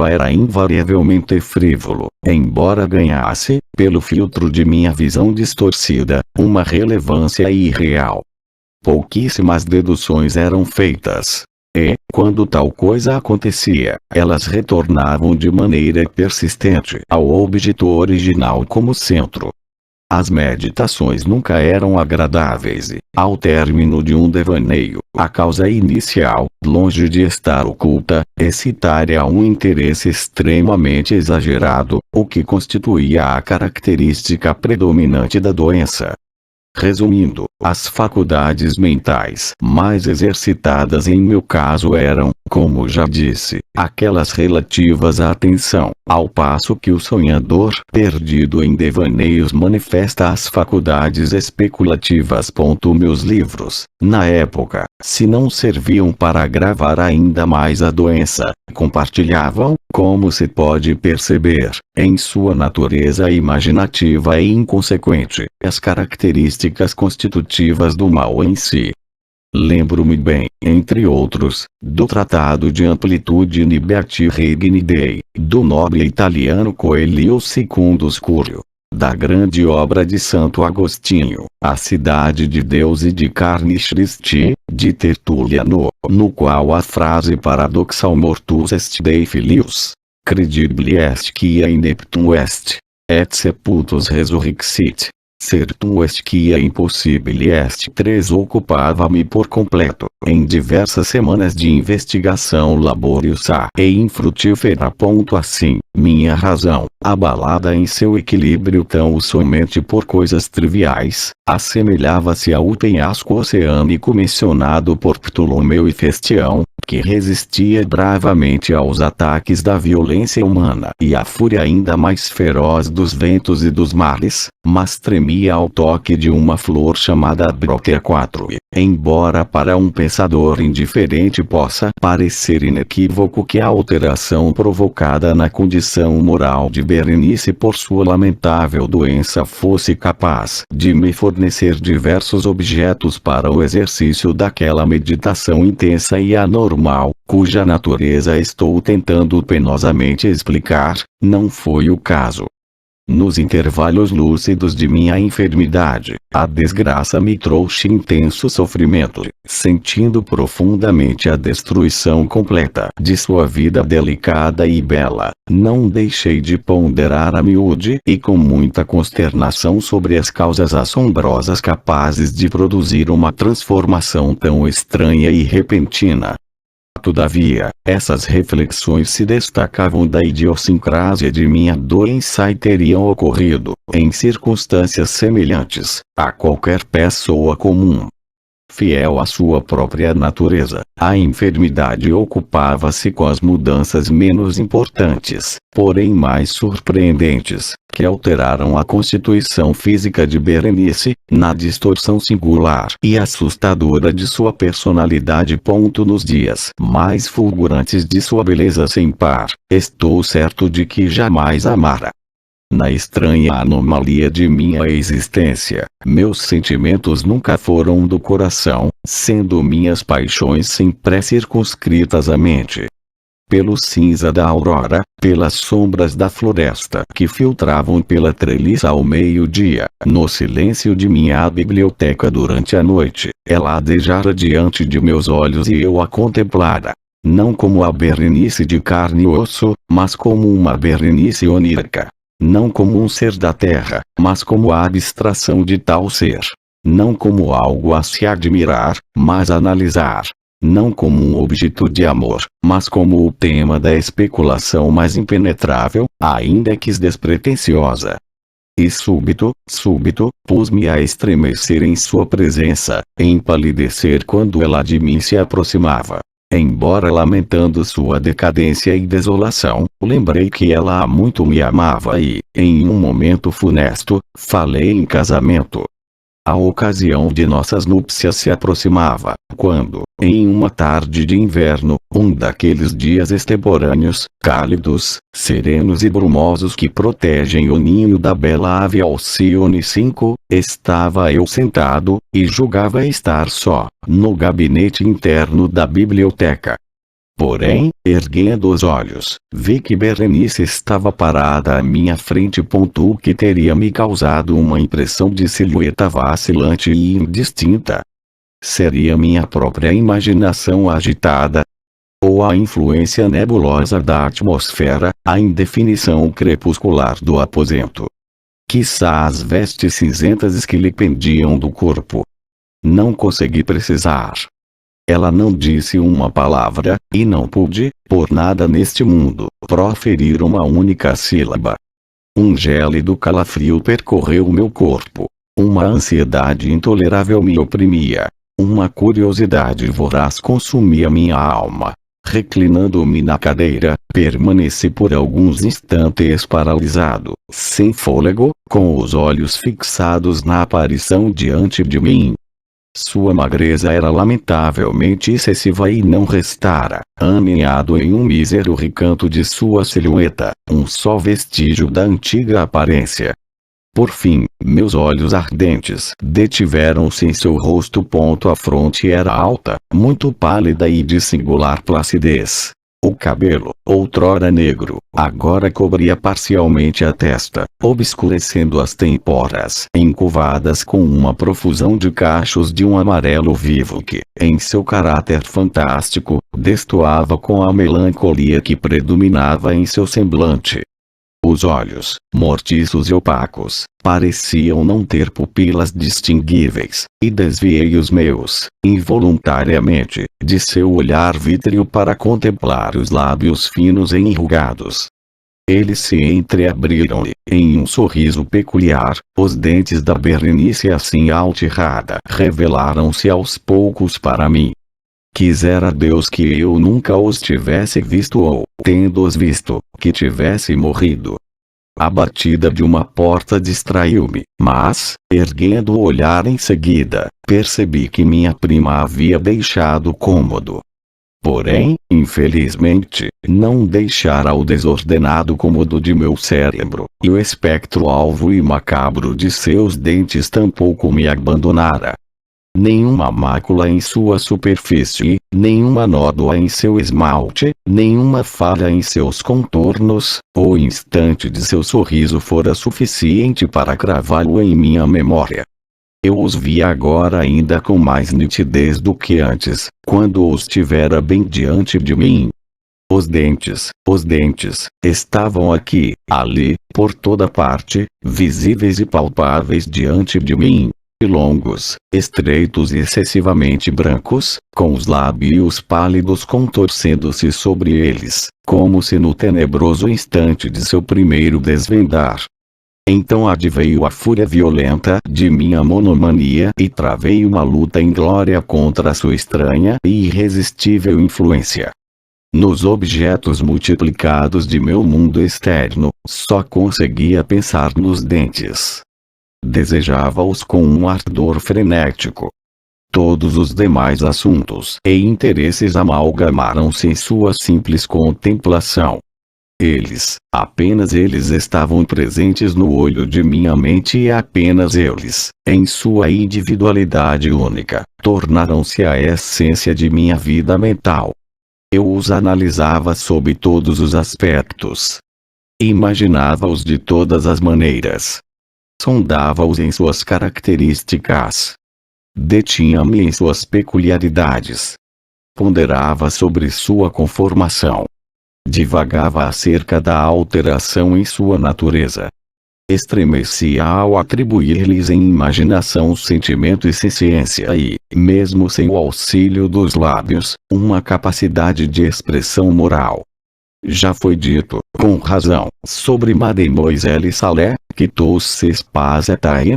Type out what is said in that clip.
era invariavelmente frívolo, embora ganhasse, pelo filtro de minha visão distorcida, uma relevância irreal. Pouquíssimas deduções eram feitas. E, quando tal coisa acontecia, elas retornavam de maneira persistente ao objeto original como centro. As meditações nunca eram agradáveis e, ao término de um devaneio, a causa inicial, longe de estar oculta, excitaria um interesse extremamente exagerado, o que constituía a característica predominante da doença. Resumindo, as faculdades mentais mais exercitadas em meu caso eram, como já disse, aquelas relativas à atenção, ao passo que o sonhador perdido em devaneios manifesta as faculdades especulativas. Meus livros, na época, se não serviam para agravar ainda mais a doença, compartilhavam, como se pode perceber, em sua natureza imaginativa e inconsequente, as características constitutivas do mal em si. Lembro-me bem, entre outros, do Tratado de Amplitudine Regni Dei, do nobre italiano Coelho Secundus Curio, da grande obra de Santo Agostinho, A Cidade de Deus e de Carnis Christi, de Tertuliano, no qual a frase paradoxal mortus est Dei filius, credibile est quia ineptum est, et sepultus resurrexit, certum est quia impossibile est. 3 ocupava-me por completo, em diversas semanas de investigação laboriosa e infrutífera. Assim, minha razão, abalada em seu equilíbrio tão somente por coisas triviais, assemelhava-se ao penhasco oceânico mencionado por Ptolomeu e Festião, que resistia bravamente aos ataques da violência humana e à fúria ainda mais feroz dos ventos e dos mares, mas tremia ao toque de uma flor chamada Bróquia 4 e, embora para um pensador indiferente possa parecer inequívoco que a alteração provocada na condição moral de Berenice por sua lamentável doença fosse capaz de me fornecer diversos objetos para o exercício daquela meditação intensa e anormal, cuja natureza estou tentando penosamente explicar, não foi o caso. Nos intervalos lúcidos de minha enfermidade, a desgraça me trouxe intenso sofrimento, sentindo profundamente a destruição completa de sua vida delicada e bela. Não deixei de ponderar a miúde e com muita consternação sobre as causas assombrosas capazes de produzir uma transformação tão estranha e repentina. Todavia, essas reflexões se destacavam da idiosincrasia de minha doença e teriam ocorrido, em circunstâncias semelhantes, a qualquer pessoa comum. Fiel à sua própria natureza, a enfermidade ocupava-se com as mudanças menos importantes, porém mais surpreendentes, que alteraram a constituição física de Berenice, na distorção singular e assustadora de sua personalidade. Nos dias mais fulgurantes de sua beleza sem par, estou certo de que jamais amara. Na estranha anomalia de minha existência, meus sentimentos nunca foram do coração, sendo minhas paixões sempre circunscritas à mente. Pelo cinza da aurora, pelas sombras da floresta que filtravam pela treliça ao meio-dia, no silêncio de minha biblioteca durante a noite, ela adejara diante de meus olhos e eu a contemplara. Não como a Berenice de carne e osso, mas como uma Berenice onírica. Não como um ser da terra, mas como a abstração de tal ser. Não como algo a se admirar, mas analisar. Não como um objeto de amor, mas como o tema da especulação mais impenetrável, ainda que despretensiosa. E súbito, pus-me a estremecer em sua presença, empalidecer quando ela de mim se aproximava. Embora lamentando sua decadência e desolação, lembrei que ela há muito me amava e, em um momento funesto, falei em casamento. A ocasião de nossas núpcias se aproximava, quando, em uma tarde de inverno, um daqueles dias extemporâneos, cálidos, serenos e brumosos que protegem o ninho da bela ave Alcione 5, estava eu sentado, e julgava estar só, no gabinete interno da biblioteca. Porém, erguendo os olhos, vi que Berenice estava parada à minha frente. O que teria me causado uma impressão de silhueta vacilante e indistinta. Seria minha própria imaginação agitada? Ou a influência nebulosa da atmosfera, a indefinição crepuscular do aposento? Quiçá as vestes cinzentas que lhe pendiam do corpo. Não consegui precisar. Ela não disse uma palavra, e não pude, por nada neste mundo, proferir uma única sílaba. Um gélido calafrio percorreu meu corpo. Uma ansiedade intolerável me oprimia. Uma curiosidade voraz consumia minha alma. Reclinando-me na cadeira, permaneci por alguns instantes paralisado, sem fôlego, com os olhos fixados na aparição diante de mim. Sua magreza era lamentavelmente excessiva e não restara, aninhado em um mísero recanto de sua silhueta, um só vestígio da antiga aparência. Por fim, meus olhos ardentes detiveram-se em seu rosto. A fronte era alta, muito pálida e de singular placidez. O cabelo, outrora negro, agora cobria parcialmente a testa, obscurecendo as têmporas encurvadas com uma profusão de cachos de um amarelo vivo que, em seu caráter fantástico, destoava com a melancolia que predominava em seu semblante. Os olhos, mortiços e opacos, pareciam não ter pupilas distinguíveis, e desviei os meus, involuntariamente, de seu olhar vítreo para contemplar os lábios finos e enrugados. Eles se entreabriram-lhe, em um sorriso peculiar. Os dentes da Berenice assim altirrada revelaram-se aos poucos para mim. Quisera Deus que eu nunca os tivesse visto ou, tendo-os visto, que tivesse morrido. A batida de uma porta distraiu-me, mas, erguendo o olhar em seguida, percebi que minha prima havia deixado o cômodo. Porém, infelizmente, não deixara o desordenado cômodo de meu cérebro, e o espectro alvo e macabro de seus dentes tampouco me abandonara. Nenhuma mácula em sua superfície, nenhuma nódoa em seu esmalte, nenhuma falha em seus contornos. O instante de seu sorriso fora suficiente para cravá-lo em minha memória. Eu os vi agora ainda com mais nitidez do que antes, quando os tivera bem diante de mim. Os dentes, estavam aqui, ali, por toda parte, visíveis e palpáveis diante de mim. Longos, estreitos e excessivamente brancos, com os lábios pálidos contorcendo-se sobre eles, como se no tenebroso instante de seu primeiro desvendar. Então adveio a fúria violenta de minha monomania e travei uma luta inglória contra sua estranha e irresistível influência. Nos objetos multiplicados de meu mundo externo, só conseguia pensar nos dentes. Desejava-os com um ardor frenético. Todos os demais assuntos e interesses amalgamaram-se em sua simples contemplação. Apenas eles estavam presentes no olho de minha mente e apenas eles, em sua individualidade única, tornaram-se a essência de minha vida mental. Eu os analisava sob todos os aspectos. Imaginava-os de todas as maneiras. Sondava-os em suas características. Detinha-me em suas peculiaridades. Ponderava sobre sua conformação. Divagava acerca da alteração em sua natureza. Estremecia ao atribuir-lhes em imaginação sentimento e ciência e, mesmo sem o auxílio dos lábios, uma capacidade de expressão moral. Já foi dito, com razão, sobre Mademoiselle Salé, que tous ses pas étaient